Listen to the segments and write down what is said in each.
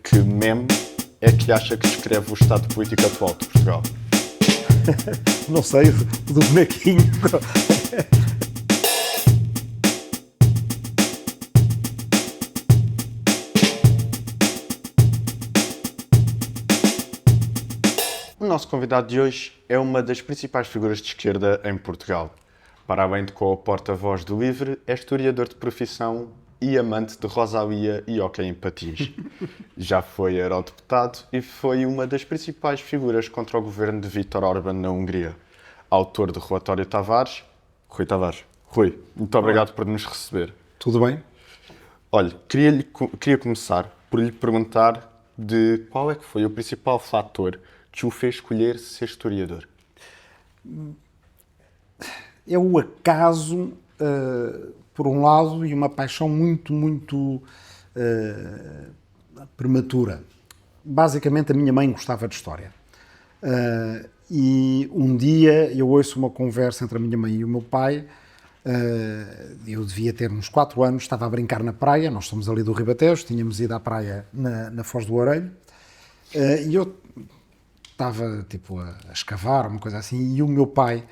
Que meme é que acha que descreve o estado político atual de Portugal? Não sei, do bonequinho. O nosso convidado de hoje é uma das principais figuras de esquerda em Portugal. Para além de co-porta-voz do LIVRE, é historiador de profissão e amante de Rosalía e hóquei em patins. Já foi eurodeputado e foi uma das principais figuras contra o governo de Viktor Orbán na Hungria. Autor do relatório Tavares, Rui Tavares. Rui, muito obrigado por nos receber. Tudo bem? Olha, queria começar por lhe perguntar de qual é que foi o principal fator que o fez escolher ser historiador. É o acaso, por um lado, e uma paixão muito prematura. Basicamente, a minha mãe gostava de história. E um dia eu ouço uma conversa entre a minha mãe e o meu pai. Eu devia ter uns 4 anos, estava a brincar na praia, nós somos ali do Ribatejo, tínhamos ido à praia na Foz do Orelho, e eu estava tipo a escavar, uma coisa assim, e o meu pai,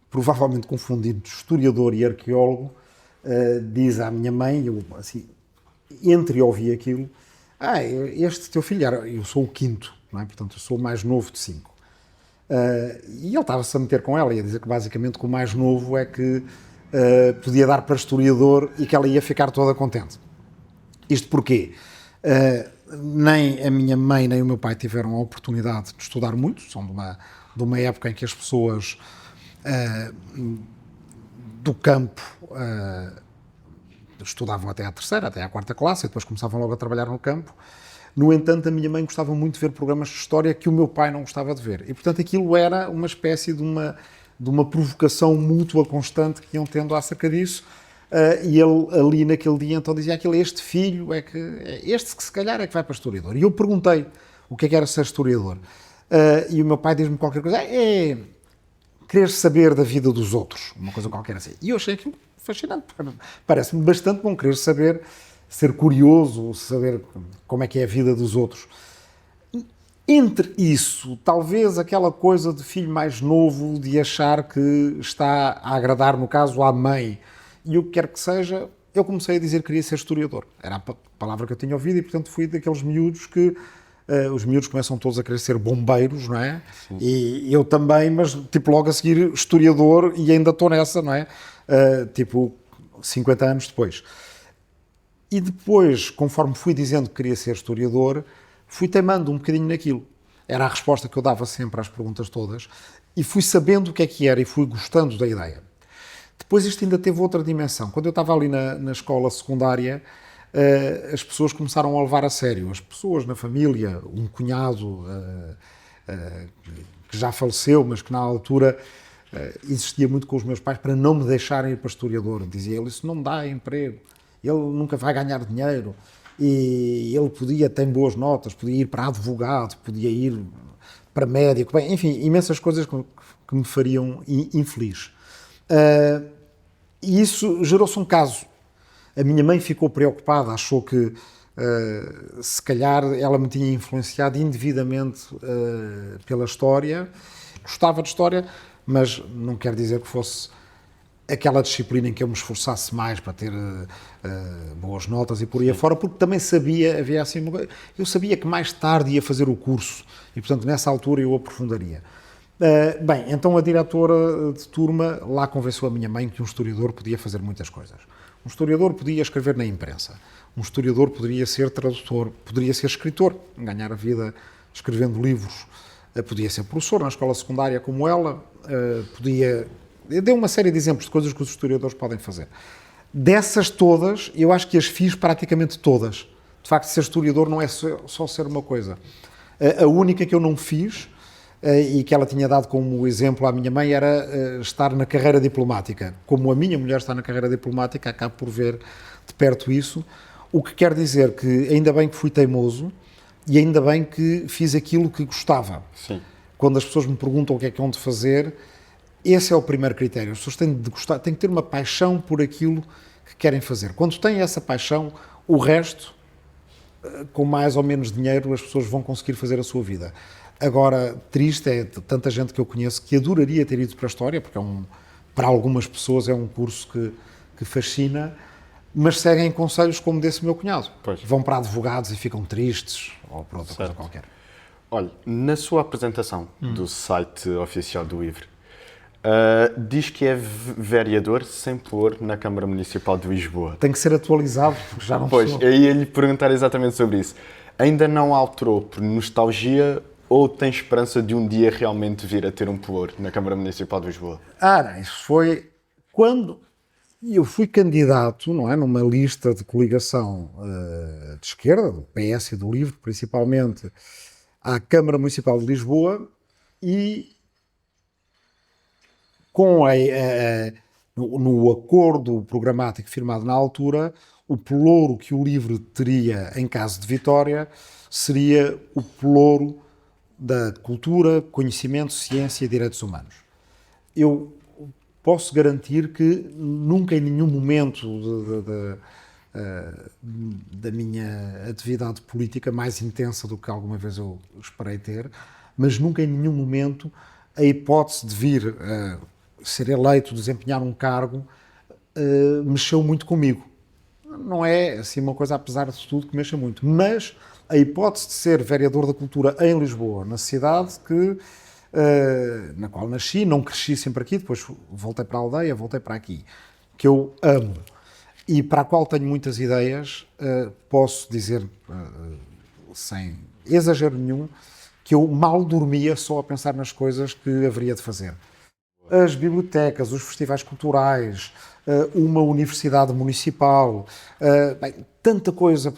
provavelmente confundido de historiador e arqueólogo, diz à minha mãe, eu assim, ouvi aquilo, este teu filho, eu sou o quinto, não é? Portanto eu sou o mais novo de 5. E ele estava-se a meter com ela, ia dizer que basicamente que o mais novo é que podia dar para historiador e que ela ia ficar toda contente. Isto porquê? Nem a minha mãe nem o meu pai tiveram a oportunidade de estudar muito, são de uma época em que as pessoas do campo estudavam até à 3ª, até à 4ª classe e depois começavam logo a trabalhar no campo. No entanto, a minha mãe gostava muito de ver programas de história que o meu pai não gostava de ver. E, portanto, aquilo era uma espécie de uma provocação mútua constante que iam tendo acerca disso. E ele, ali naquele dia, então dizia aquilo, este filho é este que se calhar é que vai para historiador. E eu perguntei o que era ser historiador. E o meu pai diz-me qualquer coisa, querer saber da vida dos outros, uma coisa qualquer assim. E eu achei aquilo fascinante. Parece-me bastante bom querer saber, ser curioso, saber como é que é a vida dos outros. Entre isso, talvez aquela coisa de filho mais novo, de achar que está a agradar, no caso, à mãe, e o que quer que seja, eu comecei a dizer que queria ser historiador. Era a palavra que eu tinha ouvido e, portanto, fui daqueles miúdos que... os miúdos começam todos a querer ser bombeiros, não é? Sim. E eu também, mas tipo logo a seguir historiador e ainda estou nessa, não é? Tipo 50 anos depois. E depois, conforme fui dizendo que queria ser historiador, fui teimando um bocadinho naquilo. Era a resposta que eu dava sempre às perguntas todas e fui sabendo o que era e fui gostando da ideia. Depois isto ainda teve outra dimensão. Quando eu estava ali na escola secundária, as pessoas começaram a levar a sério. As pessoas na família, um cunhado que já faleceu, mas que na altura existia muito com os meus pais para não me deixarem ir para historiador. Dizia ele, isso não dá emprego, ele nunca vai ganhar dinheiro, e ele tem boas notas, podia ir para advogado, podia ir para médico, bem, enfim, imensas coisas que me fariam infeliz. E isso gerou-se um caso. A minha mãe ficou preocupada, achou que se calhar ela me tinha influenciado indevidamente pela história. Gostava de história, mas não quer dizer que fosse aquela disciplina em que eu me esforçasse mais para ter boas notas e por aí afora, porque também havia assim, eu sabia que mais tarde ia fazer o curso e, portanto, nessa altura eu aprofundaria. Bem, então a diretora de turma lá convenceu a minha mãe que um historiador podia fazer muitas coisas. Um historiador podia escrever na imprensa, um historiador poderia ser tradutor, poderia ser escritor, ganhar a vida escrevendo livros, podia ser professor na escola secundária como ela, podia... Deu uma série de exemplos de coisas que os historiadores podem fazer. Dessas todas, eu acho que as fiz praticamente todas. De facto, ser historiador não é só ser uma coisa. A única que eu não fiz, e que ela tinha dado como exemplo à minha mãe, era estar na carreira diplomática. Como a minha mulher está na carreira diplomática, acabo por ver de perto isso, o que quer dizer que ainda bem que fui teimoso e ainda bem que fiz aquilo que gostava. Sim. Quando as pessoas me perguntam o que é que hão de fazer, esse é o primeiro critério. As pessoas têm de gostar, têm que ter uma paixão por aquilo que querem fazer. Quando têm essa paixão, o resto com mais ou menos dinheiro as pessoas vão conseguir fazer a sua vida. Agora, triste é tanta gente que eu conheço que adoraria ter ido para a História, porque para algumas pessoas é um curso que fascina, mas seguem conselhos como desse meu cunhado. Pois. Vão para advogados e ficam tristes, ou para outra coisa qualquer. Olha, na sua apresentação do site oficial do LIVRE, diz que é vereador sem pôr na Câmara Municipal de Lisboa. Tem que ser atualizado, porque já não Pois, sou. eu ia lhe perguntar exatamente sobre isso. Ainda não alterou por nostalgia ou tem esperança de um dia realmente vir a ter um pelouro na Câmara Municipal de Lisboa? Não, isso foi quando eu fui candidato, não é, numa lista de coligação de esquerda, do PS e do LIVRE, principalmente, à Câmara Municipal de Lisboa, e com no acordo programático firmado na altura, o pelouro que o LIVRE teria em caso de vitória seria o pelouro da cultura, conhecimento, ciência e direitos humanos. Eu posso garantir que nunca em nenhum momento da minha atividade política, mais intensa do que alguma vez eu esperei ter, mas nunca em nenhum momento a hipótese de vir ser eleito, desempenhar um cargo, mexeu muito comigo. Não é assim uma coisa, apesar de tudo, que mexa muito, mas a hipótese de ser vereador da cultura em Lisboa, na cidade na qual nasci, não cresci sempre aqui, depois voltei para a aldeia, voltei para aqui, que eu amo e para a qual tenho muitas ideias, posso dizer, sem exagero nenhum, que eu mal dormia só a pensar nas coisas que haveria de fazer. As bibliotecas, os festivais culturais, uma universidade municipal, tanta coisa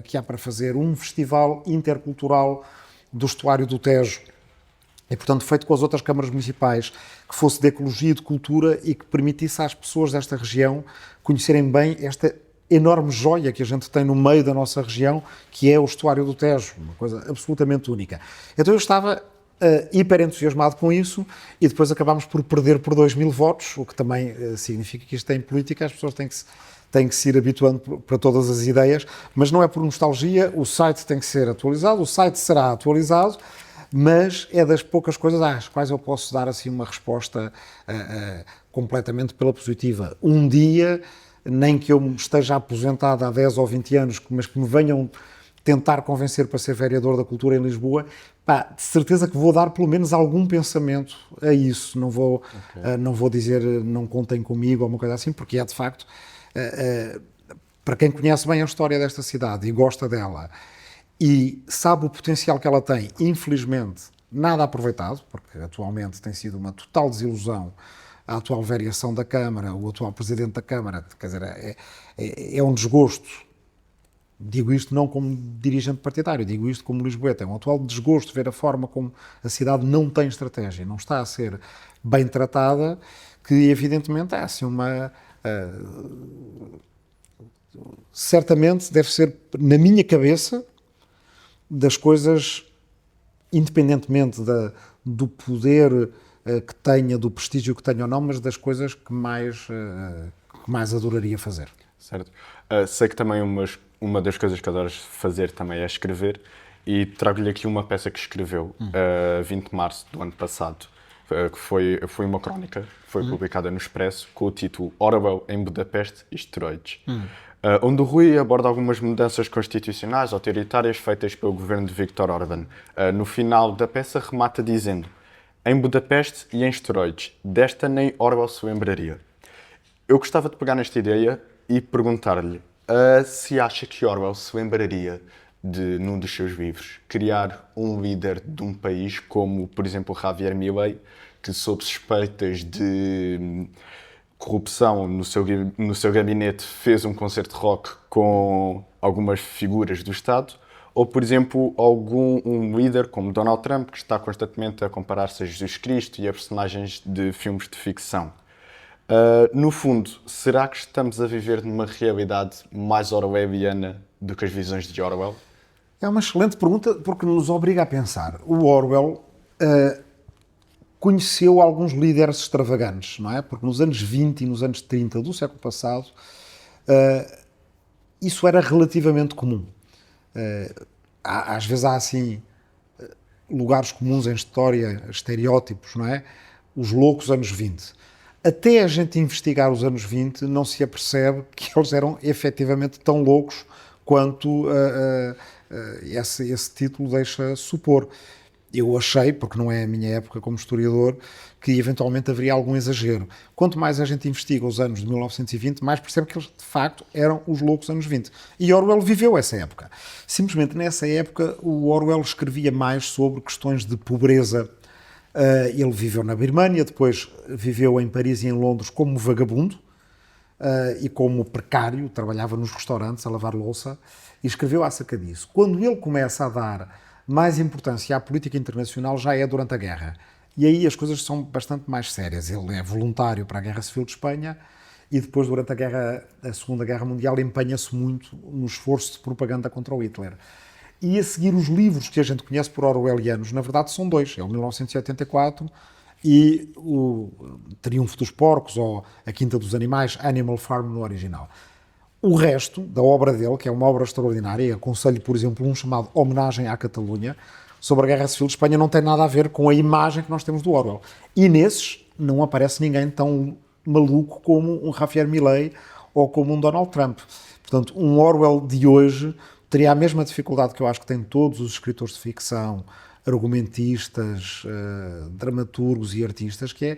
que há para fazer, um festival intercultural do estuário do Tejo, e portanto feito com as outras câmaras municipais, que fosse de ecologia e de cultura e que permitisse às pessoas desta região conhecerem bem esta enorme joia que a gente tem no meio da nossa região, que é o estuário do Tejo, uma coisa absolutamente única. Então eu estava hiper entusiasmado com isso e depois acabámos por perder por 2.000 votos, o que também significa que isto é em política, as pessoas têm que se ir habituando para todas as ideias, mas não é por nostalgia, o site tem que ser atualizado, o site será atualizado, mas é das poucas coisas às quais eu posso dar assim uma resposta completamente pela positiva. Um dia, nem que eu esteja aposentado há 10 ou 20 anos, mas que me venham tentar convencer para ser vereador da cultura em Lisboa, de certeza que vou dar pelo menos algum pensamento a isso. Não vou dizer não contem comigo ou uma coisa assim, porque é de facto, para quem conhece bem a história desta cidade e gosta dela e sabe o potencial que ela tem, infelizmente, nada aproveitado, porque atualmente tem sido uma total desilusão a atual variação da Câmara, o atual Presidente da Câmara, quer dizer, é um desgosto. Digo isto não como dirigente partidário, digo isto como lisboeta. É um atual desgosto ver a forma como a cidade não tem estratégia, não está a ser bem tratada, que evidentemente é assim certamente deve ser, na minha cabeça, das coisas, independentemente do poder que tenha, do prestígio que tenha ou não, mas das coisas que mais adoraria fazer. Certo. Sei que também uma das coisas que adoras fazer também é escrever e trago-lhe aqui uma peça que escreveu 20 de março do ano passado, que foi uma crónica, foi publicada no Expresso com o título Orwell em Budapeste e esteroides. Onde o Rui aborda algumas mudanças constitucionais autoritárias feitas pelo governo de Viktor Orbán. No final da peça remata dizendo: em Budapeste e em esteroides, desta nem Orwell se lembraria. Eu gostava de pegar nesta ideia e perguntar-lhe se acha que Orwell se lembraria de, num dos seus livros, criar um líder de um país como, por exemplo, Javier Milei, que sob suspeitas de corrupção no seu gabinete fez um concerto de rock com algumas figuras do Estado, ou, por exemplo, um líder como Donald Trump, que está constantemente a comparar-se a Jesus Cristo e a personagens de filmes de ficção. No fundo, será que estamos a viver numa realidade mais orwelliana do que as visões de Orwell? É uma excelente pergunta porque nos obriga a pensar. O Orwell conheceu alguns líderes extravagantes, não é? Porque nos anos 20 e nos anos 30 do século passado isso era relativamente comum. Às vezes há assim lugares comuns em história, estereótipos, não é? Os loucos anos 20. Até a gente investigar os anos 20, não se apercebe que eles eram efetivamente tão loucos quanto esse título deixa supor. Eu achei, porque não é a minha época como historiador, que eventualmente haveria algum exagero. Quanto mais a gente investiga os anos de 1920, mais percebe que eles, de facto, eram os loucos anos 20. E Orwell viveu essa época. Simplesmente nessa época, o Orwell escrevia mais sobre questões de pobreza. Ele viveu na Birmânia, depois viveu em Paris e em Londres como vagabundo e como precário, trabalhava nos restaurantes a lavar louça, e escreveu acerca disso. Quando ele começa a dar mais importância à política internacional, já é durante a guerra. E aí as coisas são bastante mais sérias. Ele é voluntário para a Guerra Civil de Espanha e depois, durante a Segunda Guerra Mundial, empenha-se muito no esforço de propaganda contra o Hitler. E a seguir, os livros que a gente conhece por orwellianos, na verdade, são dois. É o 1984 e o Triunfo dos Porcos, ou A Quinta dos Animais, Animal Farm no original. O resto da obra dele, que é uma obra extraordinária, e aconselho, por exemplo, um chamado Homenagem à Catalunha, sobre a Guerra Civil de Espanha, não tem nada a ver com a imagem que nós temos do Orwell. E nesses não aparece ninguém tão maluco como um Javier Milei ou como um Donald Trump. Portanto, um Orwell de hoje teria a mesma dificuldade que eu acho que têm todos os escritores de ficção, argumentistas, dramaturgos e artistas, que é,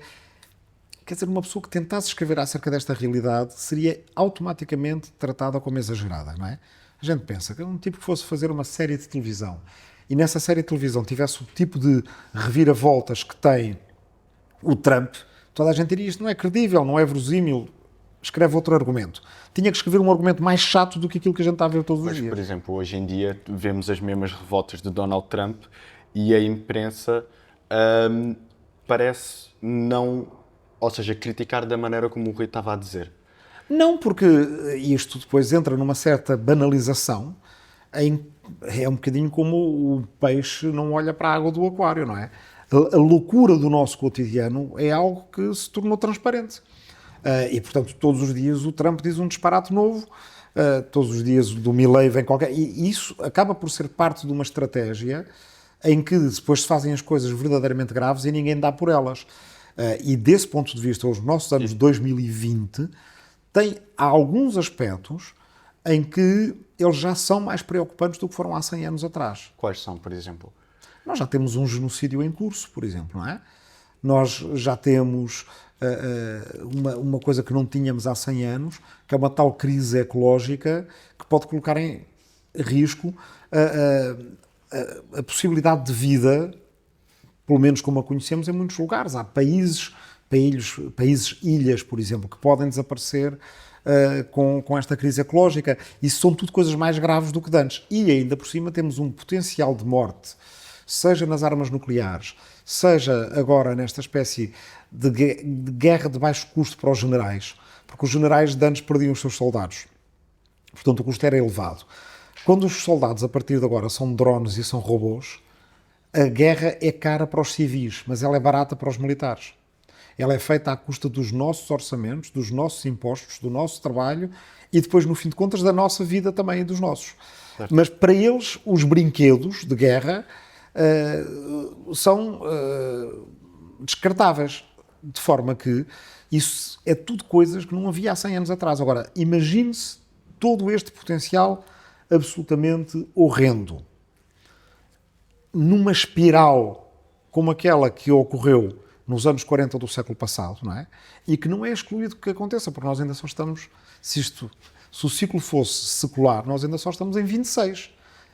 quer dizer, uma pessoa que tentasse escrever acerca desta realidade seria automaticamente tratada como exagerada, não é? A gente pensa que um tipo que fosse fazer uma série de televisão e nessa série de televisão tivesse o tipo de reviravoltas que tem o Trump, toda a gente diria isto não é credível, não é verosímil, escreve outro argumento. Tinha que escrever um argumento mais chato do que aquilo que a gente está a ver todos os dias. Por exemplo, hoje em dia vemos as mesmas revoltas de Donald Trump e a imprensa parece não, ou seja, criticar da maneira como o Rui estava a dizer. Não, porque isto depois entra numa certa banalização, é um bocadinho como o peixe não olha para a água do aquário, não é? A loucura do nosso cotidiano é algo que se tornou transparente. E, portanto, todos os dias o Trump diz um disparate novo, todos os dias do Milei vem qualquer... E isso acaba por ser parte de uma estratégia em que depois se fazem as coisas verdadeiramente graves e ninguém dá por elas. E desse ponto de vista, os nossos anos 2020 têm alguns aspectos em que eles já são mais preocupantes do que foram há 100 anos atrás. Quais são, por exemplo? Nós já temos um genocídio em curso, por exemplo, não é? Nós já temos uma coisa que não tínhamos há 100 anos, que é uma tal crise ecológica que pode colocar em risco a possibilidade de vida, pelo menos como a conhecemos, em muitos lugares. Há países, ilhas, por exemplo, que podem desaparecer com esta crise ecológica. Isso são tudo coisas mais graves do que antes. E ainda por cima temos um potencial de morte, seja nas armas nucleares, seja agora nesta espécie de guerra de baixo custo para os generais, porque os generais de antes perdiam os seus soldados. Portanto, o custo era elevado. Quando os soldados, a partir de agora, são drones e são robôs, a guerra é cara para os civis, mas ela é barata para os militares. Ela é feita à custa dos nossos orçamentos, dos nossos impostos, do nosso trabalho e depois, no fim de contas, da nossa vida também e dos nossos. Certo. Mas para eles, os brinquedos de guerra são descartáveis, de forma que isso é tudo coisas que não havia há 100 anos atrás. Agora, imagine-se todo este potencial absolutamente horrendo numa espiral como aquela que ocorreu nos anos 40 do século passado, não é? E que não é excluído que aconteça, porque nós ainda só estamos, se o ciclo fosse secular, nós ainda só estamos em 26.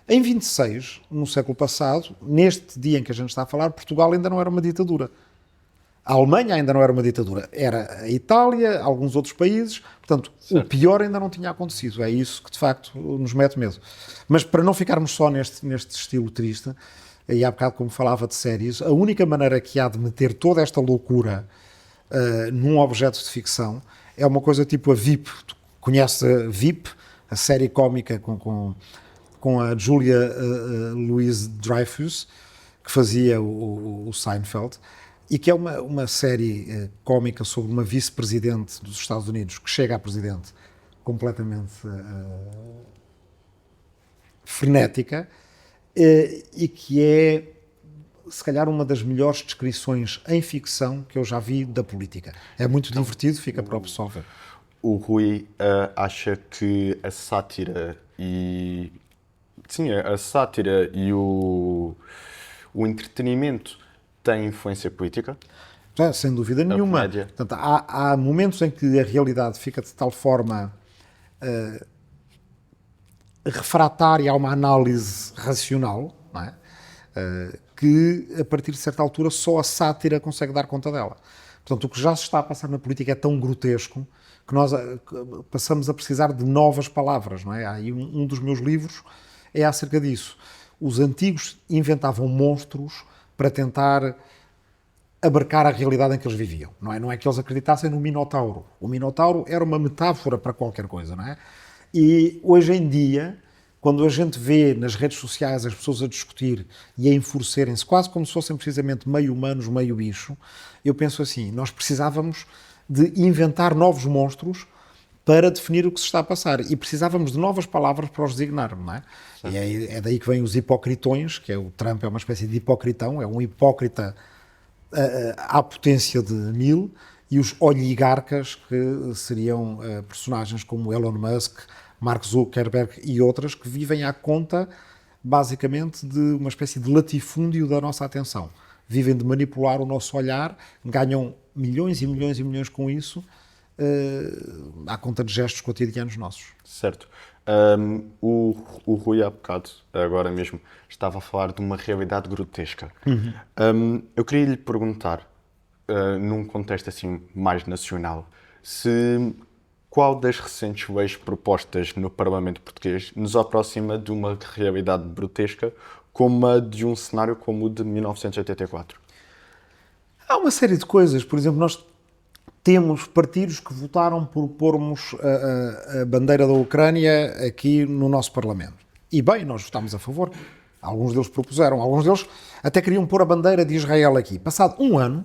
Em 26, no século passado, neste dia em que a gente está a falar, Portugal ainda não era uma ditadura. A Alemanha ainda não era uma ditadura. Era a Itália, alguns outros países. Portanto, certo. O pior ainda não tinha acontecido. É isso que, de facto, nos mete medo. Mas para não ficarmos só neste estilo triste, e há bocado como falava de séries, a única maneira que há de meter toda esta loucura num objeto de ficção é uma coisa tipo a VIP. Tu conheces a VIP, a série cómica com a Julia Louis-Dreyfus, que fazia o Seinfeld, e que é uma série cómica sobre uma vice-presidente dos Estados Unidos que chega a presidente completamente frenética, e que é, se calhar, uma das melhores descrições em ficção que eu já vi da política. É muito divertido, fica para o pessoal ver. O Rui acha que a sátira e... Sim, a sátira e o entretenimento têm influência política? Sem dúvida nenhuma. Comédia. Portanto, há momentos em que a realidade fica de tal forma refratária a uma análise racional, não é? Que, a partir de certa altura, só a sátira consegue dar conta dela. Portanto, o que já se está a passar na política é tão grotesco que nós passamos a precisar de novas palavras, não é? Aí um dos meus livros é acerca disso. Os antigos inventavam monstros para tentar abarcar a realidade em que eles viviam. Não é que eles acreditassem no Minotauro. O Minotauro era uma metáfora para qualquer coisa, não é? E hoje em dia, quando a gente vê nas redes sociais as pessoas a discutir e a enfurecerem-se, quase como se fossem precisamente meio humanos, meio bicho, eu penso assim, nós precisávamos de inventar novos monstros para definir o que se está a passar. E precisávamos de novas palavras para os designar, não é? E é daí que vêm os hipocritões, que o Trump é uma espécie de hipocritão, é um hipócrita à potência de 1000, e os oligarcas, que seriam personagens como Elon Musk, Mark Zuckerberg e outras, que vivem à conta, basicamente, de uma espécie de latifúndio da nossa atenção. Vivem de manipular o nosso olhar, ganham milhões e milhões e milhões com isso, à conta de gestos cotidianos nossos. Certo. O Rui, há bocado, agora mesmo, estava a falar de uma realidade grotesca. Eu queria lhe perguntar, num contexto assim mais nacional, qual das recentes leis propostas no Parlamento português nos aproxima de uma realidade grotesca como a de um cenário como o de 1984? Há uma série de coisas. Por exemplo, nós temos partidos que votaram por pormos a bandeira da Ucrânia aqui no nosso Parlamento. E bem, nós votámos a favor. Alguns deles propuseram, alguns deles até queriam pôr a bandeira de Israel aqui. Passado um ano,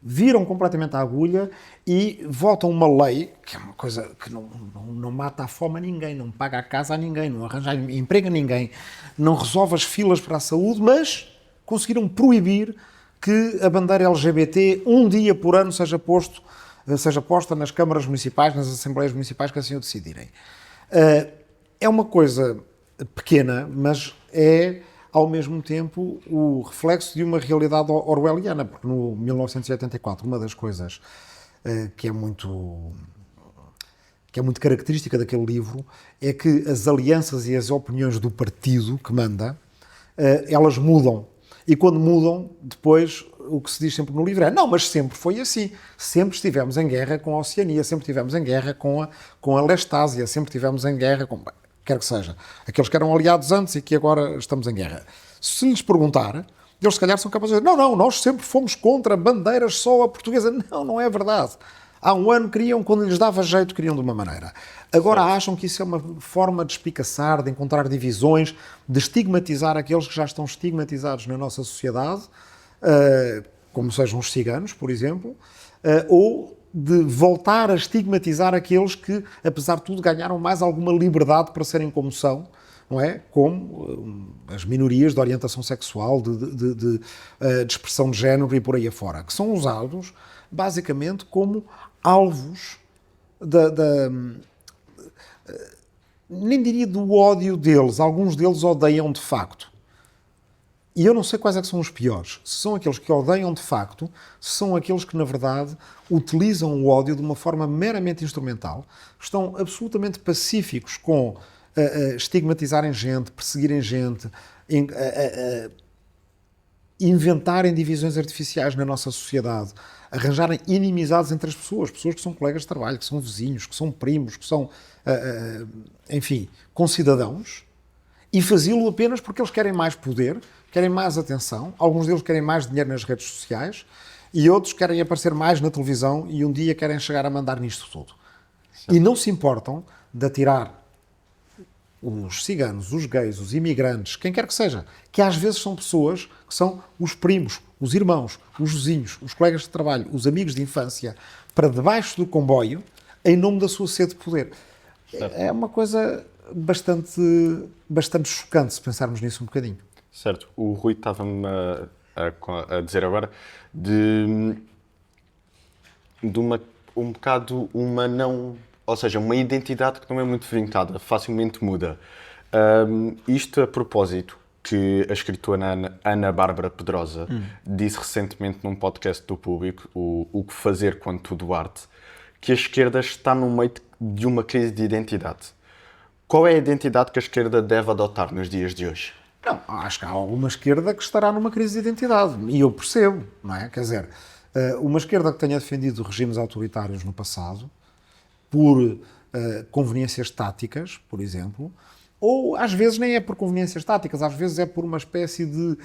viram completamente a agulha e votam uma lei, que é uma coisa que não mata a fome a ninguém, não paga a casa a ninguém, não arranja emprego a ninguém, não resolve as filas para a saúde, mas conseguiram proibir que a bandeira LGBT um dia por ano seja posta nas câmaras municipais, nas assembleias municipais que assim o decidirem. É uma coisa pequena, mas é ao mesmo tempo o reflexo de uma realidade orwelliana, porque no 1984 uma das coisas que é muito característica daquele livro é que as alianças e as opiniões do partido que manda, elas mudam. E quando mudam, depois o que se diz sempre no livro é: não, mas sempre foi assim. Sempre estivemos em guerra com a Oceania, sempre estivemos em guerra com a Lestásia, sempre estivemos em guerra com... quer que seja. Aqueles que eram aliados antes e que agora estamos em guerra. Se lhes perguntar, eles se calhar são capazes de dizer: não, nós sempre fomos contra bandeiras só a portuguesa. Não é verdade. Há um ano queriam, quando lhes dava jeito, queriam de uma maneira. Agora acham que isso é uma forma de espicaçar, de encontrar divisões, de estigmatizar aqueles que já estão estigmatizados na nossa sociedade, como sejam os ciganos, por exemplo, ou de voltar a estigmatizar aqueles que, apesar de tudo, ganharam mais alguma liberdade para serem como são, não é? Como as minorias de orientação sexual, de expressão de género e por aí afora, que são usados basicamente como alvos nem diria do ódio deles. Alguns deles odeiam de facto. E eu não sei quais é que são os piores. Se são aqueles que odeiam de facto, se são aqueles que, na verdade, utilizam o ódio de uma forma meramente instrumental, estão absolutamente pacíficos com estigmatizarem gente, perseguirem gente, inventarem divisões artificiais na nossa sociedade, arranjarem inimizades entre as pessoas que são colegas de trabalho, que são vizinhos, que são primos, que são, enfim, concidadãos, e fazê-lo apenas porque eles querem mais poder, querem mais atenção, alguns deles querem mais dinheiro nas redes sociais e outros querem aparecer mais na televisão e um dia querem chegar a mandar nisto tudo. Sim. E não se importam de atirar os ciganos, os gays, os imigrantes, quem quer que seja, que às vezes são pessoas que são os primos, os irmãos, os vizinhos, os colegas de trabalho, os amigos de infância, para debaixo do comboio, em nome da sua sede de poder. Certo. É uma coisa bastante chocante se pensarmos nisso um bocadinho. Certo. O Rui estava-me a dizer agora de um bocado uma não... Ou seja, uma identidade que não é muito vincada, facilmente muda. Isto a propósito que a escritora Ana Bárbara Pedrosa disse recentemente num podcast do Público, o que fazer quando tudo arde, que a esquerda está no meio de uma crise de identidade. Qual é a identidade que a esquerda deve adotar nos dias de hoje? Não, acho que há alguma esquerda que estará numa crise de identidade, e eu percebo, não é? Quer dizer, uma esquerda que tenha defendido regimes autoritários no passado, por conveniências táticas, por exemplo, ou às vezes nem é por conveniências táticas, às vezes é por uma espécie de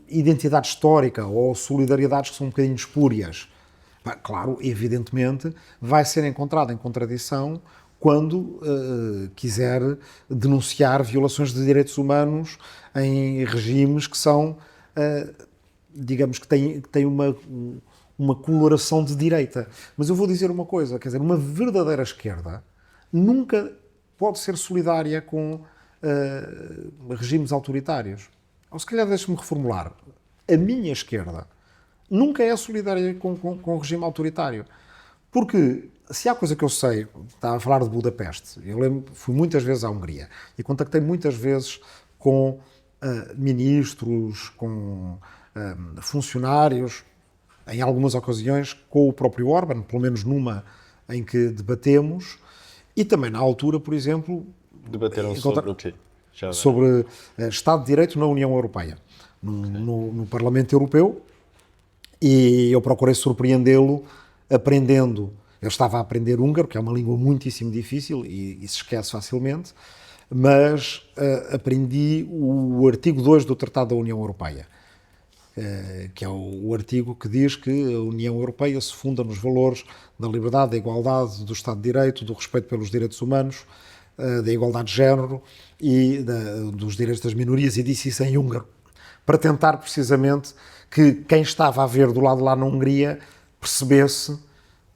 identidade histórica ou solidariedades que são um bocadinho espúrias. Claro, evidentemente, vai ser encontrada em contradição quando quiser denunciar violações de direitos humanos em regimes que são, digamos, que têm uma coloração de direita. Mas eu vou dizer uma coisa, quer dizer, uma verdadeira esquerda nunca pode ser solidária com regimes autoritários. Ou se calhar deixe-me reformular. A minha esquerda nunca é solidária com o regime autoritário. Porque se há coisa que eu sei, estava a falar de Budapeste, eu lembro, fui muitas vezes à Hungria e contactei muitas vezes com ministros, com funcionários, em algumas ocasiões com o próprio Orbán, pelo menos numa em que debatemos, e também na altura, por exemplo... Debateram sobre o quê? Sobre Estado de Direito na União Europeia, no Parlamento Europeu, e eu procurei surpreendê-lo aprendendo. Eu estava a aprender húngaro, que é uma língua muitíssimo difícil e se esquece facilmente, mas aprendi o artigo 2 do Tratado da União Europeia, que é o artigo que diz que a União Europeia se funda nos valores da liberdade, da igualdade, do Estado de Direito, do respeito pelos direitos humanos, da igualdade de género e dos direitos das minorias, e disse isso em húngaro, para tentar precisamente que quem estava a ver do lado lá na Hungria percebesse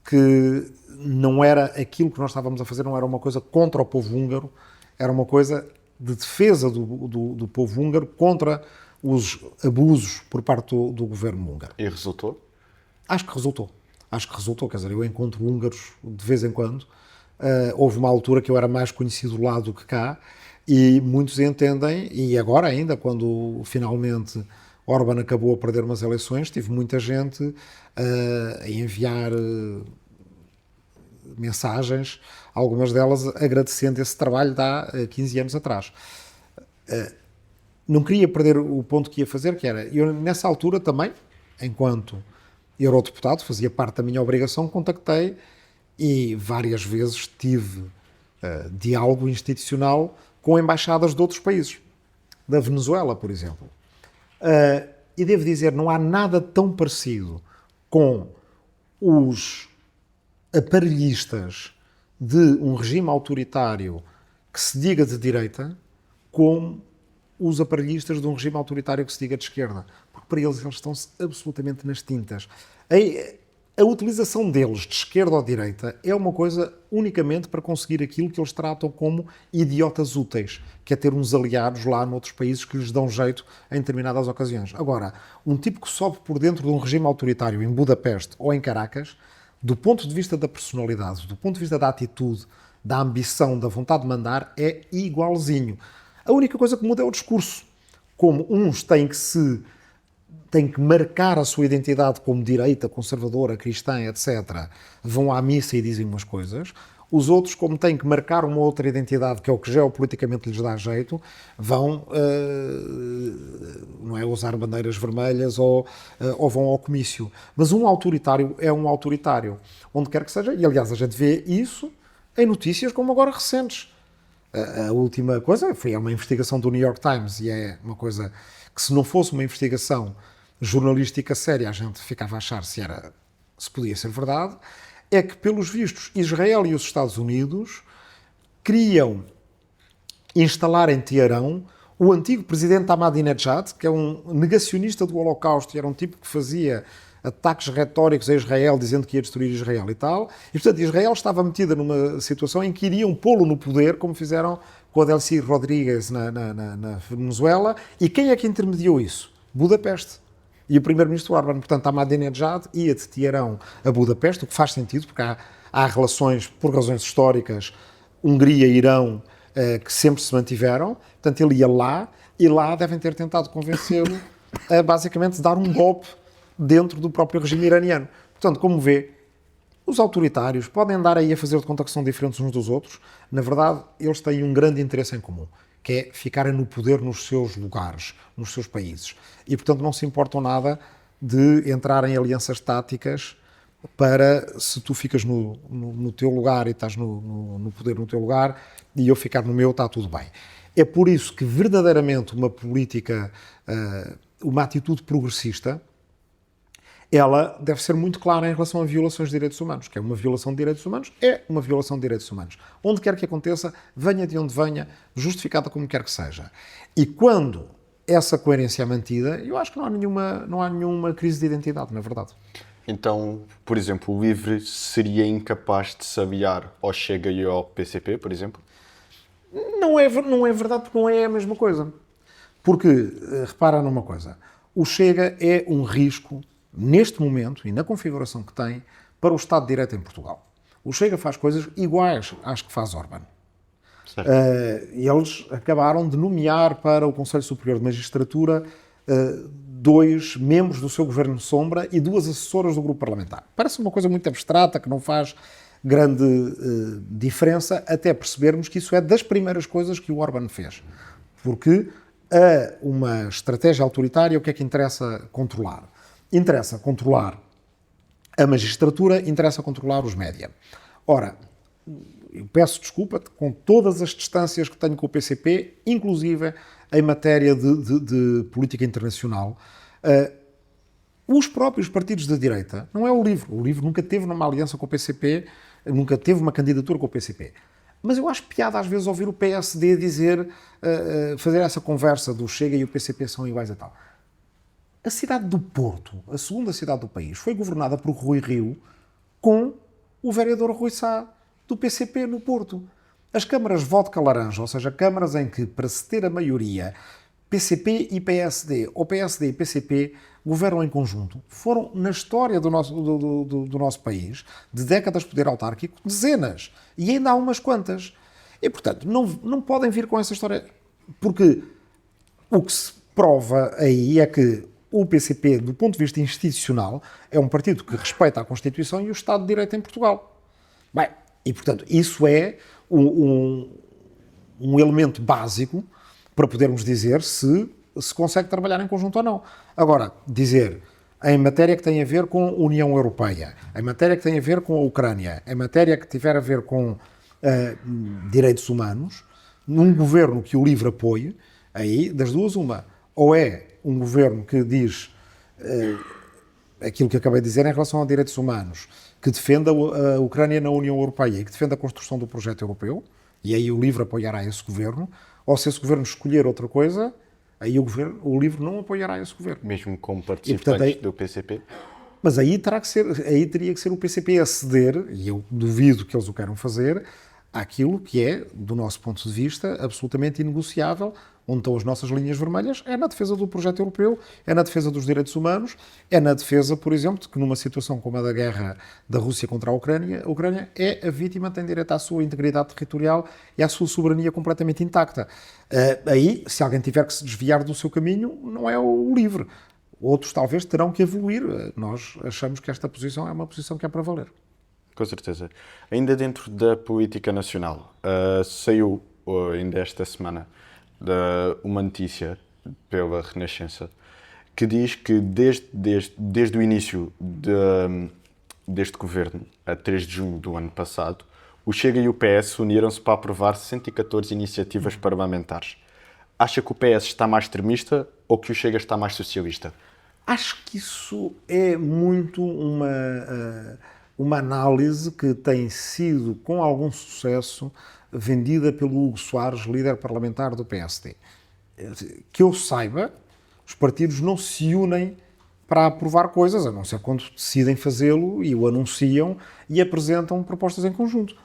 que não era aquilo que nós estávamos a fazer, não era uma coisa contra o povo húngaro, era uma coisa de defesa do povo húngaro contra os abusos por parte do governo húngaro. E resultou? Acho que resultou, quer dizer, eu encontro húngaros de vez em quando. Houve uma altura que eu era mais conhecido lá do que cá, e muitos entendem, e agora ainda, quando finalmente Orbán acabou a perder umas eleições, tive muita gente a enviar mensagens, algumas delas agradecendo esse trabalho de há 15 anos atrás. Não queria perder o ponto que ia fazer, que era, eu nessa altura também, enquanto eurodeputado, fazia parte da minha obrigação, contactei e várias vezes tive diálogo institucional com embaixadas de outros países, da Venezuela, por exemplo. E devo dizer, não há nada tão parecido com os aparelhistas de um regime autoritário que se diga de direita como os aparelhistas de um regime autoritário que se diga de esquerda. Porque para eles estão-se absolutamente nas tintas. A utilização deles, de esquerda ou de direita, é uma coisa unicamente para conseguir aquilo que eles tratam como idiotas úteis, que é ter uns aliados lá noutros países que lhes dão jeito em determinadas ocasiões. Agora, um tipo que sobe por dentro de um regime autoritário em Budapeste ou em Caracas, do ponto de vista da personalidade, do ponto de vista da atitude, da ambição, da vontade de mandar, é igualzinho. A única coisa que muda é o discurso. Como uns têm que marcar a sua identidade como direita, conservadora, cristã, etc., vão à missa e dizem umas coisas. Os outros, como têm que marcar uma outra identidade, que é o que geopoliticamente lhes dá jeito, vão não é, usar bandeiras vermelhas ou vão ao comício. Mas um autoritário é um autoritário, onde quer que seja, e aliás a gente vê isso em notícias como agora recentes. A última coisa foi uma investigação do New York Times, e é uma coisa que, se não fosse uma investigação jornalística séria, a gente ficava a achar se podia ser verdade, é que, pelos vistos, Israel e os Estados Unidos queriam instalar em Teherão o antigo presidente Ahmadinejad, que é um negacionista do Holocausto, e era um tipo que fazia ataques retóricos a Israel, dizendo que ia destruir Israel e tal. E, portanto, Israel estava metida numa situação em que iriam pô-lo no poder, como fizeram com a Delcy Rodrigues na Venezuela. E quem é que intermediou isso? Budapeste. E o primeiro-ministro Orbán. Portanto, Ahmadinejad ia de Teherão a Budapeste, o que faz sentido, porque há relações, por razões históricas, Hungria e Irão, que sempre se mantiveram. Portanto, ele ia lá, e lá devem ter tentado convencê-lo a, basicamente, dar um golpe dentro do próprio regime iraniano. Portanto, como vê, os autoritários podem andar aí a fazer de conta que são diferentes uns dos outros. Na verdade, eles têm um grande interesse em comum, que é ficarem no poder nos seus lugares, nos seus países. E, portanto, não se importam nada de entrar em alianças táticas para, se tu ficas no teu lugar e estás no poder no teu lugar e eu ficar no meu, está tudo bem. É por isso que, verdadeiramente, uma política, uma atitude progressista, ela deve ser muito clara em relação a violações de direitos humanos, que é uma violação de direitos humanos, é uma violação de direitos humanos. Onde quer que aconteça, venha de onde venha, justificada como quer que seja. E quando essa coerência é mantida, eu acho que não há nenhuma crise de identidade, na verdade. Então, por exemplo, o LIVRE seria incapaz de se aliar ao Chega e ao PCP, por exemplo? Não é verdade, porque não é a mesma coisa. Porque, repara numa coisa, o Chega é um risco, neste momento e na configuração que tem, para o Estado de Direito em Portugal. O Chega faz coisas iguais às que faz Orbán. Eles acabaram de nomear para o Conselho Superior de Magistratura 2 membros do seu governo sombra e 2 assessoras do grupo parlamentar. Parece uma coisa muito abstrata, que não faz grande diferença, até percebermos que isso é das primeiras coisas que o Orbán fez. Porque a uma estratégia autoritária, o que é que interessa controlar? Interessa controlar a magistratura, interessa controlar os média. Ora, eu peço desculpa com todas as distâncias que tenho com o PCP, inclusive em matéria de política internacional. Os próprios partidos de direita, não é o LIVRE nunca teve numa aliança com o PCP, nunca teve uma candidatura com o PCP. Mas eu acho piada às vezes ouvir o PSD dizer, fazer essa conversa do Chega e o PCP são iguais e tal. A cidade do Porto, a segunda cidade do país, foi governada por Rui Rio com o vereador Rui Sá do PCP no Porto. As câmaras vodka laranja, ou seja, câmaras em que, para se ter a maioria, PCP e PSD, ou PSD e PCP, governam em conjunto, foram, na história do nosso país, de décadas de poder autárquico, dezenas. E ainda há umas quantas. E, portanto, não podem vir com essa história, porque o que se prova aí é que o PCP, do ponto de vista institucional, é um partido que respeita a Constituição e o Estado de Direito em Portugal. Bem, e, portanto, isso é um elemento básico para podermos dizer se consegue trabalhar em conjunto ou não. Agora, dizer em matéria que tem a ver com a União Europeia, em matéria que tem a ver com a Ucrânia, em matéria que tiver a ver com direitos humanos, num governo que o LIVRE apoie, aí, das duas, uma, ou é um governo que diz aquilo que acabei de dizer em relação a direitos humanos, que defenda a Ucrânia na União Europeia e que defenda a construção do projeto europeu, e aí o LIVRE apoiará esse governo, ou se esse governo escolher outra coisa, aí o LIVRE não apoiará esse governo. Mesmo como participantes do PCP? Mas aí teria que ser o PCP a ceder, e eu duvido que eles o queiram fazer, àquilo que é, do nosso ponto de vista, absolutamente inegociável, onde estão as nossas linhas vermelhas, é na defesa do projeto europeu, é na defesa dos direitos humanos, é na defesa, por exemplo, de que numa situação como a da guerra da Rússia contra a Ucrânia é a vítima, tem direito à sua integridade territorial e à sua soberania completamente intacta. Aí, se alguém tiver que se desviar do seu caminho, não é o LIVRE. Outros talvez terão que evoluir. Nós achamos que esta posição é uma posição que é para valer. Com certeza. Ainda dentro da política nacional, saiu ainda esta semana uma notícia pela Renascença que diz que desde o início deste governo, a 3 de junho do ano passado, o Chega e o PS uniram-se para aprovar 114 iniciativas parlamentares. Acha que o PS está mais extremista ou que o Chega está mais socialista? Acho que isso é muito uma análise que tem sido, com algum sucesso, vendida pelo Hugo Soares, líder parlamentar do PSD. Que eu saiba, os partidos não se unem para aprovar coisas, a não ser quando decidem fazê-lo e o anunciam e apresentam propostas em conjunto.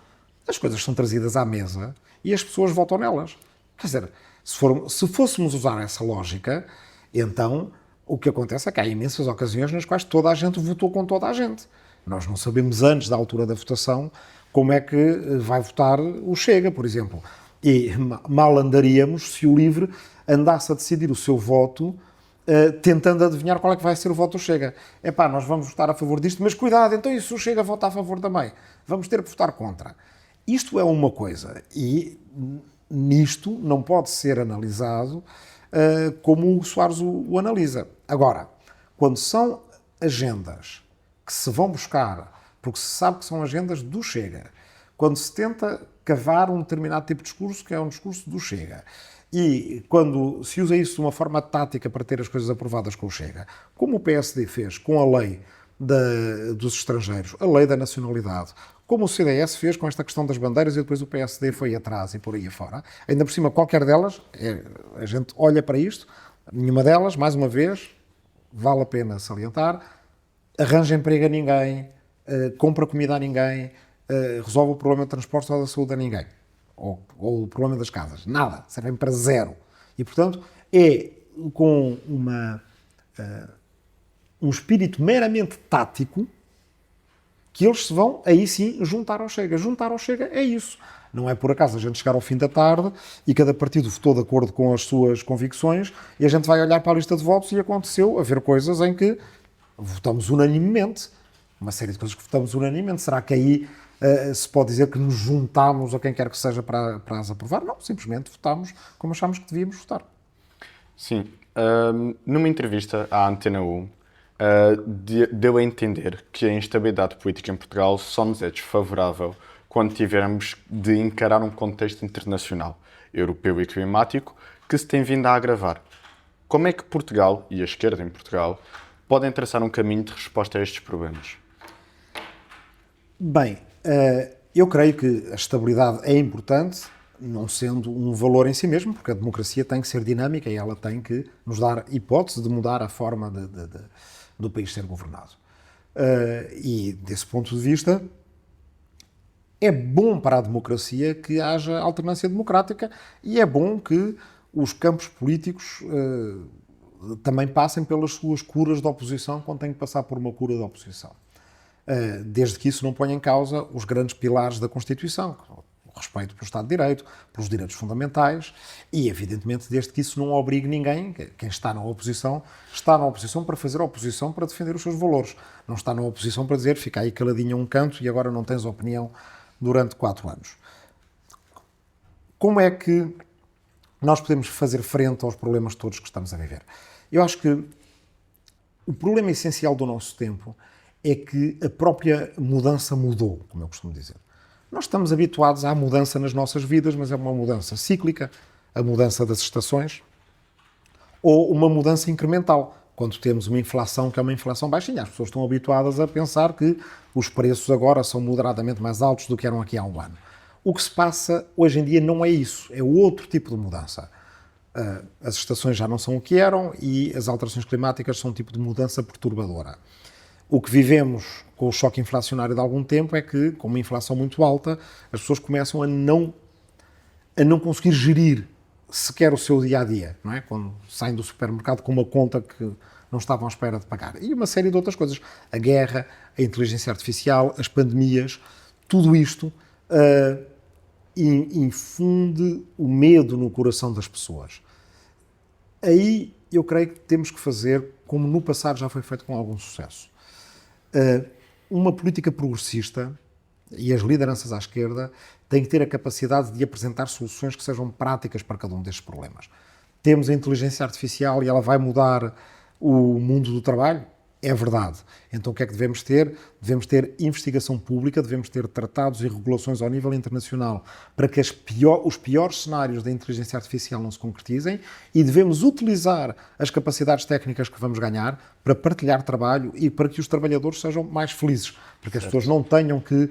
As coisas são trazidas à mesa e as pessoas votam nelas. Quer dizer, se fôssemos usar essa lógica, então o que acontece é que há imensas ocasiões nas quais toda a gente votou com toda a gente. Nós não sabemos antes da altura da votação como é que vai votar o Chega, por exemplo. E mal andaríamos se o LIVRE andasse a decidir o seu voto tentando adivinhar qual é que vai ser o voto do Chega. Epá, nós vamos votar a favor disto, mas cuidado, então e se o Chega vota a favor também? Vamos ter que votar contra. Isto é uma coisa e nisto não pode ser analisado como o Soares o analisa. Agora, quando são agendas que se vão buscar, porque se sabe que são agendas do Chega, quando se tenta cavar um determinado tipo de discurso, que é um discurso do Chega, e quando se usa isso de uma forma tática para ter as coisas aprovadas com o Chega, como o PSD fez com a lei dos estrangeiros, a lei da nacionalidade, como o CDS fez com esta questão das bandeiras e depois o PSD foi atrás e por aí afora. Ainda por cima, qualquer delas, a gente olha para isto, nenhuma delas, mais uma vez, vale a pena salientar, arranja emprego a ninguém, compra comida a ninguém, resolve o problema de transporte ou da saúde a ninguém. Ou o problema das casas. Nada. Servem para zero. E, portanto, é com um espírito meramente tático que eles se vão, aí sim, juntar ao Chega. Juntar ao Chega é isso. Não é por acaso a gente chegar ao fim da tarde e cada partido votou de acordo com as suas convicções e a gente vai olhar para a lista de votos e aconteceu haver coisas em que votamos unanimemente. Uma série de coisas que votamos unanimemente. Será que aí se pode dizer que nos juntámos a quem quer que seja para as aprovar? Não, simplesmente votámos como achámos que devíamos votar. Sim. Numa entrevista à Antena 1, deu a entender que a instabilidade política em Portugal só nos é desfavorável quando tivermos de encarar um contexto internacional, europeu e climático, que se tem vindo a agravar. Como é que Portugal e a esquerda em Portugal podem traçar um caminho de resposta a estes problemas? Bem, eu creio que a estabilidade é importante, não sendo um valor em si mesmo, porque a democracia tem que ser dinâmica e ela tem que nos dar hipótese de mudar a forma do país ser governado. E, desse ponto de vista, é bom para a democracia que haja alternância democrática e é bom que os campos políticos também passem pelas suas curas de oposição quando têm que passar por uma cura de oposição. Desde que isso não ponha em causa os grandes pilares da Constituição, o respeito pelo Estado de Direito, pelos direitos fundamentais e, evidentemente, desde que isso não obrigue ninguém, quem está na oposição para fazer oposição, para defender os seus valores. Não está na oposição para dizer, fica aí caladinho a um canto e agora não tens opinião durante 4 anos. Como é que nós podemos fazer frente aos problemas todos que estamos a viver? Eu acho que o problema essencial do nosso tempo é que a própria mudança mudou, como eu costumo dizer. Nós estamos habituados à mudança nas nossas vidas, mas é uma mudança cíclica, a mudança das estações, ou uma mudança incremental, quando temos uma inflação que é uma inflação baixinha. As pessoas estão habituadas a pensar que os preços agora são moderadamente mais altos do que eram aqui há um ano. O que se passa hoje em dia não é isso, é outro tipo de mudança. As estações já não são o que eram e as alterações climáticas são um tipo de mudança perturbadora. O que vivemos com o choque inflacionário de algum tempo é que, com uma inflação muito alta, as pessoas começam a não conseguir gerir sequer o seu dia-a-dia, não é? Quando saem do supermercado com uma conta que não estavam à espera de pagar. E uma série de outras coisas. A guerra, a inteligência artificial, as pandemias, tudo isto infunde o medo no coração das pessoas. Aí eu creio que temos que fazer, como no passado já foi feito com algum sucesso, uma política progressista, e as lideranças à esquerda têm que ter a capacidade de apresentar soluções que sejam práticas para cada um destes problemas. Temos a inteligência artificial e ela vai mudar o mundo do trabalho? É verdade. Então o que é que devemos ter? Devemos ter investigação pública, devemos ter tratados e regulações ao nível internacional para que os piores cenários da inteligência artificial não se concretizem e devemos utilizar as capacidades técnicas que vamos ganhar para partilhar trabalho e para que os trabalhadores sejam mais felizes, para que as pessoas não tenham que,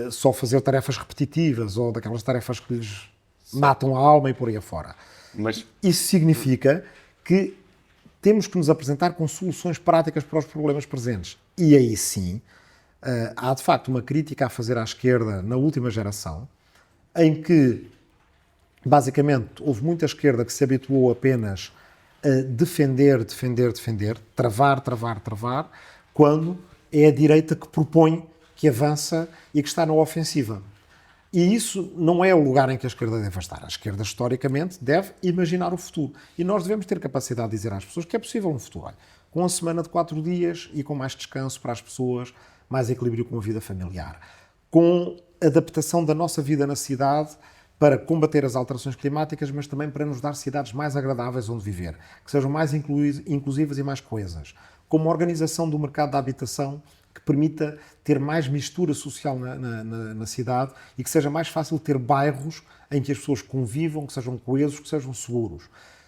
só fazer tarefas repetitivas ou daquelas tarefas que lhes matam a alma e por aí afora. Mas isso significa que temos que nos apresentar com soluções práticas para os problemas presentes. E aí sim, há de facto uma crítica a fazer à esquerda na última geração, em que basicamente houve muita esquerda que se habituou apenas a defender, travar, quando é a direita que propõe, que avança e que está na ofensiva. E isso não é o lugar em que a esquerda deve estar. A esquerda, historicamente, deve imaginar o futuro. E nós devemos ter capacidade de dizer às pessoas que é possível um futuro. Olha, com uma semana de 4 dias e com mais descanso para as pessoas, mais equilíbrio com a vida familiar. Com adaptação da nossa vida na cidade para combater as alterações climáticas, mas também para nos dar cidades mais agradáveis onde viver, que sejam mais inclusivas e mais coesas. Com uma organização do mercado da habitação que permita ter mais mistura social na cidade e que seja mais fácil ter bairros em que as pessoas convivam, que sejam coesos, que sejam seguros.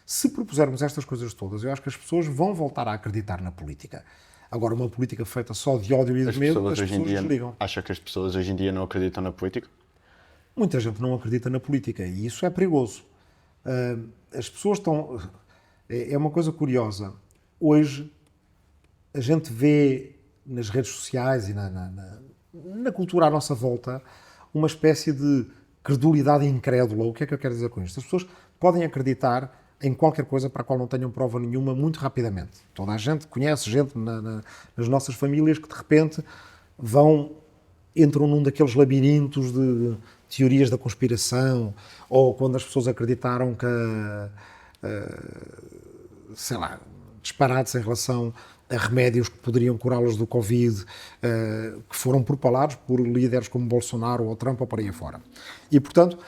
Se propusermos estas coisas todas, eu acho que as pessoas vão voltar a acreditar na política. Agora, uma política feita só de ódio e de medo, as pessoas desligam. Acha que as pessoas hoje em dia não acreditam na política? Muita gente não acredita na política e isso é perigoso. As pessoas estão... É uma coisa curiosa. Hoje, a gente vê nas redes sociais e na cultura à nossa volta uma espécie de credulidade incrédula. O que é que eu quero dizer com isto? As pessoas podem acreditar em qualquer coisa para a qual não tenham prova nenhuma muito rapidamente. Toda a gente conhece gente nas nossas famílias que de repente entram num daqueles labirintos de teorias da conspiração, ou quando as pessoas acreditaram que, sei lá, disparates em relação a remédios que poderiam curá-los do Covid, que foram propalados por líderes como Bolsonaro ou Trump ou por aí afora. E, portanto,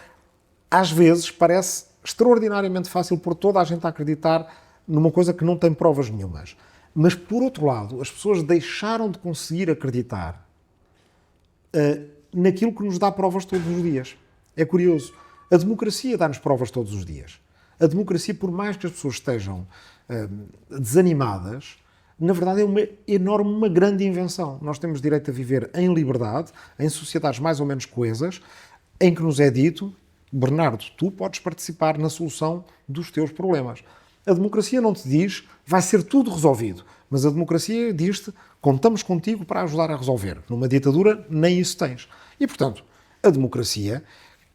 às vezes parece extraordinariamente fácil pôr toda a gente a acreditar numa coisa que não tem provas nenhumas. Mas, por outro lado, as pessoas deixaram de conseguir acreditar naquilo que nos dá provas todos os dias. É curioso. A democracia dá-nos provas todos os dias. A democracia, por mais que as pessoas estejam desanimadas, na verdade é uma grande invenção. Nós temos direito a viver em liberdade, em sociedades mais ou menos coesas, em que nos é dito: Bernardo, tu podes participar na solução dos teus problemas. A democracia não te diz vai ser tudo resolvido, mas a democracia diz-te contamos contigo para ajudar a resolver. Numa ditadura, nem isso tens. E, portanto, a democracia,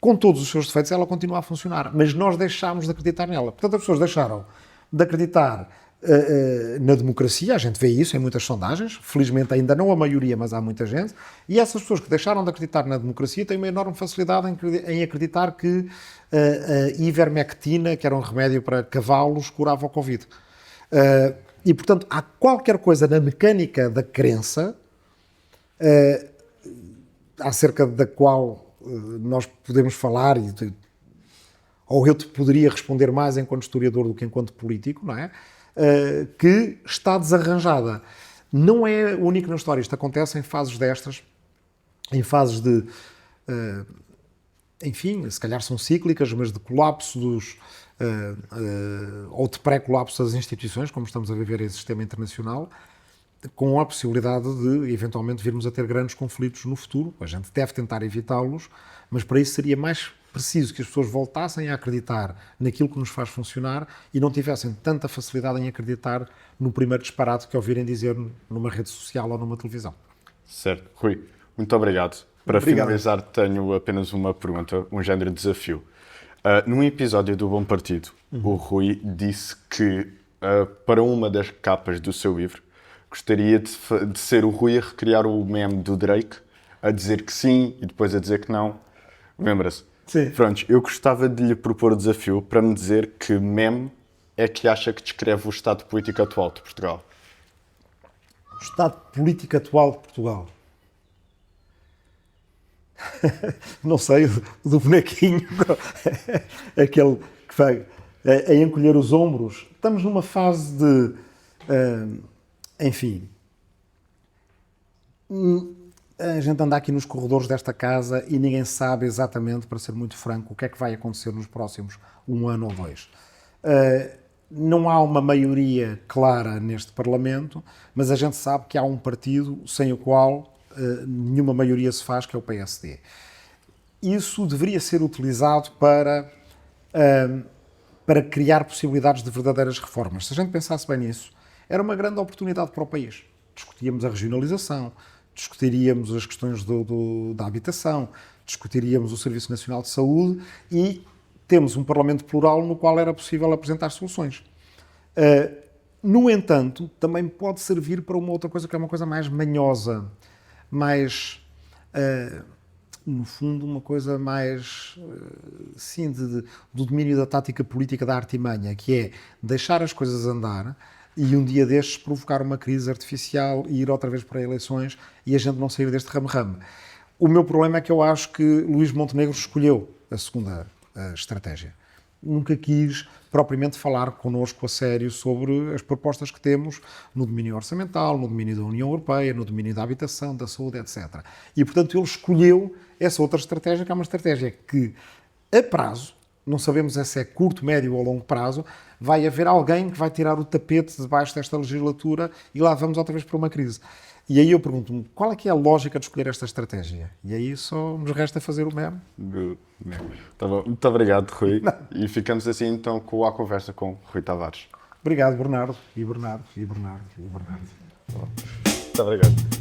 com todos os seus defeitos, ela continua a funcionar, mas nós deixámos de acreditar nela. Portanto, as pessoas deixaram de acreditar na democracia, a gente vê isso em muitas sondagens, felizmente ainda não a maioria, mas há muita gente, e essas pessoas que deixaram de acreditar na democracia têm uma enorme facilidade em acreditar que a ivermectina, que era um remédio para cavalos, curava o Covid. E, portanto, há qualquer coisa na mecânica da crença acerca da qual nós podemos falar, ou eu te poderia responder mais enquanto historiador do que enquanto político, não é? Que está desarranjada. Não é único na história. Isto acontece em fases destas, em fases de... enfim, se calhar são cíclicas, mas de colapso ou de pré-colapso das instituições, como estamos a viver em sistema internacional, com a possibilidade de, eventualmente, virmos a ter grandes conflitos no futuro. A gente deve tentar evitá-los, mas para isso seria mais preciso que as pessoas voltassem a acreditar naquilo que nos faz funcionar e não tivessem tanta facilidade em acreditar no primeiro disparate que ouvirem dizer numa rede social ou numa televisão. Certo. Rui, muito obrigado. Para finalizar, tenho apenas uma pergunta, um género de desafio. Num episódio do Bom Partido, o Rui disse que, para uma das capas do seu livro, gostaria de ser o Rui a recriar o meme do Drake, a dizer que sim e depois a dizer que não. Lembra-se? Sim. Pronto, eu gostava de lhe propor o desafio para me dizer que meme é que acha que descreve o estado político atual de Portugal. O estado político atual de Portugal? Não sei, do bonequinho, aquele que vai a encolher os ombros. Estamos numa fase de, enfim, a gente anda aqui nos corredores desta casa e ninguém sabe exatamente, para ser muito franco, o que é que vai acontecer nos próximos 1 ano ou 2. Não há uma maioria clara neste Parlamento, mas a gente sabe que há um partido sem o qual nenhuma maioria se faz, que é o PSD. Isso deveria ser utilizado para para criar possibilidades de verdadeiras reformas. Se a gente pensasse bem nisso, era uma grande oportunidade para o país. Discutíamos a regionalização, discutiríamos as questões da habitação, discutiríamos o Serviço Nacional de Saúde e temos um Parlamento plural no qual era possível apresentar soluções. No entanto, também pode servir para uma outra coisa que é uma coisa mais manhosa, mais, no fundo, uma coisa mais, sim, do domínio da tática política da artimanha, que é deixar as coisas andar e um dia destes provocar uma crise artificial e ir outra vez para eleições e a gente não sair deste ramo-ramo. O meu problema é que eu acho que Luís Montenegro escolheu a segunda estratégia. Nunca quis propriamente falar connosco a sério sobre as propostas que temos no domínio orçamental, no domínio da União Europeia, no domínio da habitação, da saúde, etc. E, portanto, ele escolheu essa outra estratégia, que é uma estratégia que, a prazo, não sabemos se é curto, médio ou longo prazo, vai haver alguém que vai tirar o tapete debaixo desta legislatura e lá vamos outra vez para uma crise. E aí eu pergunto-me, qual é que é a lógica de escolher esta estratégia? E aí só nos resta fazer o mesmo. Tá bom. Muito obrigado, Rui. E ficamos assim então com a conversa com Rui Tavares. Obrigado, Bernardo. E Bernardo, e Bernardo, e Bernardo. Muito obrigado.